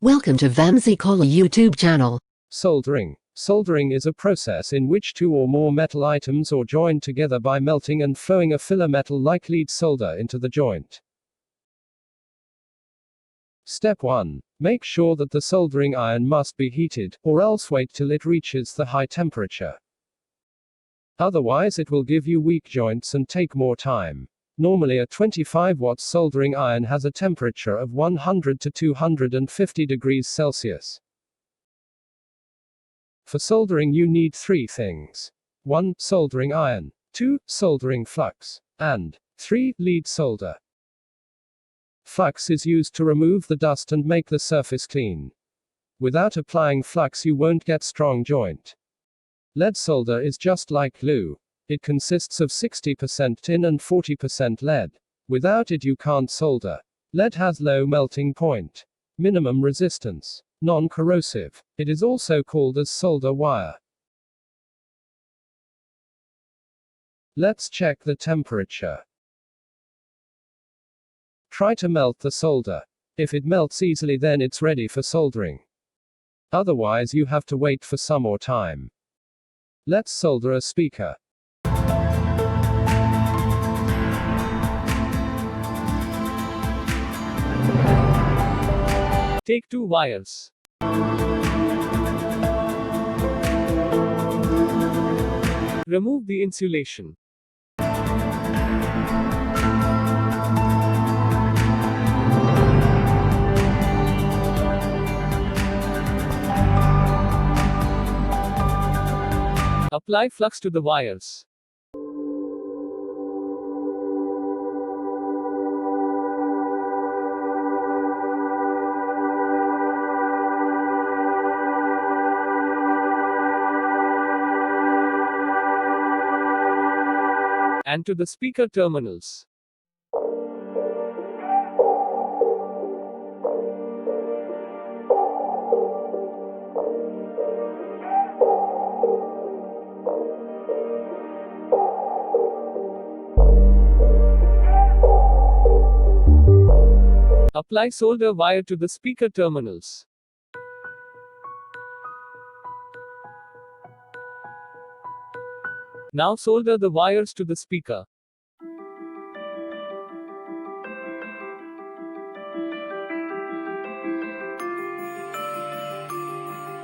Welcome to Vamsi Kola YouTube channel. Soldering. Soldering is a process in which two or more metal items are joined together by melting and flowing a filler metal like lead solder into the joint. Step 1. Make sure that the soldering iron must be heated, or else wait till it reaches the high temperature. Otherwise it will give you weak joints and take more time. Normally a 25-watt soldering iron has a temperature of 100 to 250 degrees Celsius. For soldering you need 3 things. 1. Soldering iron. 2. Soldering flux. And 3. Lead solder. Flux is used to remove the dust and make the surface clean. Without applying flux you won't get strong joint. Lead solder is just like glue. It consists of 60% tin and 40% lead. Without it you can't solder. Lead has low melting point. Minimum resistance. Non-corrosive. It is also called as solder wire. Let's check the temperature. Try to melt the solder. If it melts easily then it's ready for soldering. Otherwise you have to wait for some more time. Let's solder a speaker. Take 2 wires. Remove the insulation. Apply flux to the wires. And to the speaker terminals. Apply solder wire to the speaker terminals. Now solder the wires to the speaker.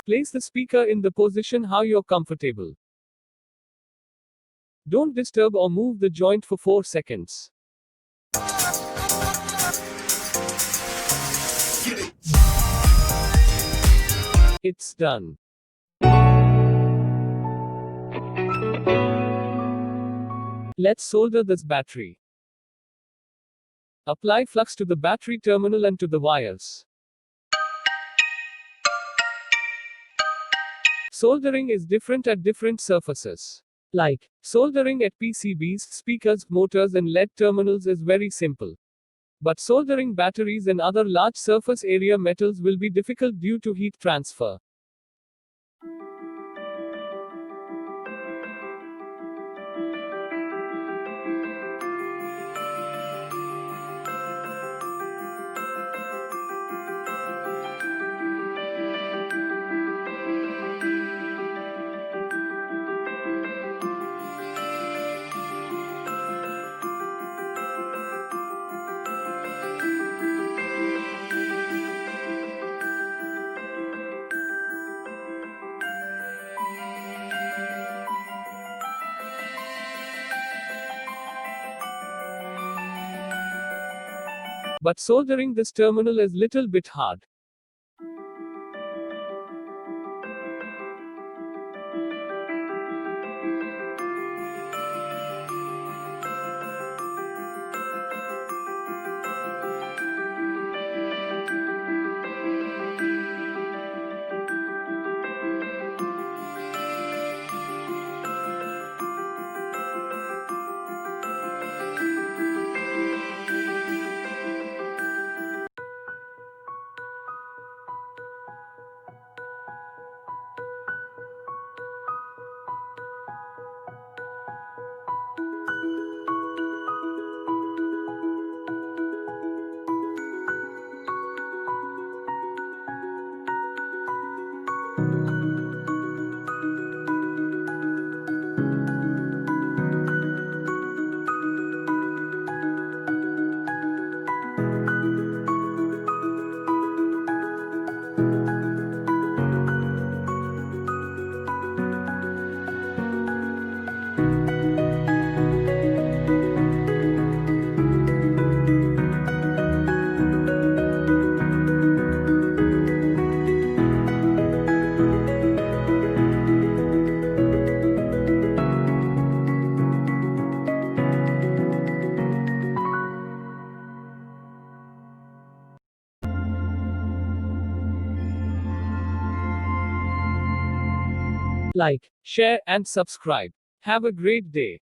Place the speaker in the position how you're comfortable. Don't disturb or move the joint for 4 seconds. It's done. Let's solder this battery. Apply flux to the battery terminal and to the wires. Soldering is different at different surfaces. Like, soldering at PCBs, speakers, motors and LED terminals is very simple. But soldering batteries and other large surface area metals will be difficult due to heat transfer. But soldering this terminal is little bit hard. like, share, and subscribe. Have a great day.